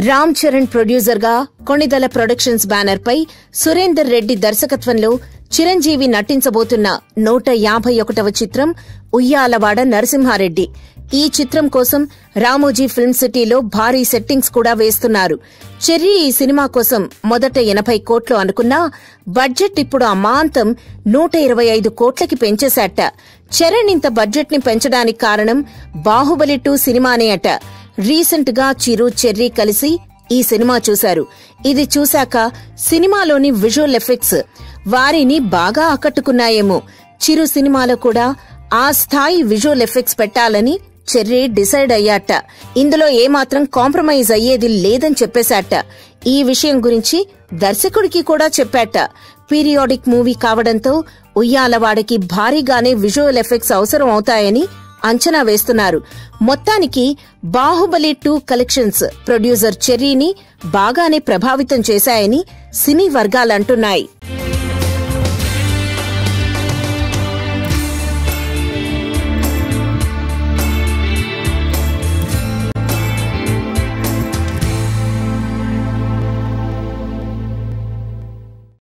Ram Charan producer గా Konidela productions banner పై సురేందర్ రెడ్డి దర్శకత్వంలో చిరంజీవి నటించబోతున్న 151వ చిత్రం ఉయ్యాలవాడ నరసింహారెడ్డి. ఈ చిత్రం కోసం రామోజీ ఫిల్మ్ సిటీలో భారీ సెట్టింగ్స్ కూడా వేస్తున్నారు. చెర్రీ ఈ సినిమా కోసం మొదట 80 కోట్లు అనుకున్నా బడ్జెట్ ఇప్పుడు అమాంతం 125 కోట్లకి పెంచేశాట. చరణ్ ఇంత బడ్జెట్ ని పెంచడానికి కారణం బాహుబలి 2 సినిమానే అట. రీసెంట్ గా చిరు, చెర్రీ కలిసి ఈ సినిమా చూశారు. ఇది చూశాక సినిమాలోని విజువల్ ఎఫెక్ట్స్ వారిని బాగా ఆకట్టుకున్నాయేమో. చిరు సినిమాలో కూడా ఆ స్థాయి విజువల్ ఎఫెక్ట్స్ పెట్టాలని చెర్రీ డిసైడ్ అయ్యాట. ఇందులో ఏమాత్రం కాంప్రమైజ్ అయ్యేది లేదని చెప్పేశాట. ఈ విషయం గురించి దర్శకుడికి కూడా చెప్పాట. పీరియాడిక్ మూవీ కావడంతో ఉయ్యాలవాడకి భారీగానే విజువల్ ఎఫెక్ట్స్ అవసరం అవుతాయని అంచనా వేస్తున్నారు. మొత్తానికి బాహుబలి 2 కలెక్షన్స్ ప్రొడ్యూసర్ చెర్రీని బాగానే ప్రభావితం చేశాయని సినీ వర్గాలంటున్నాయి.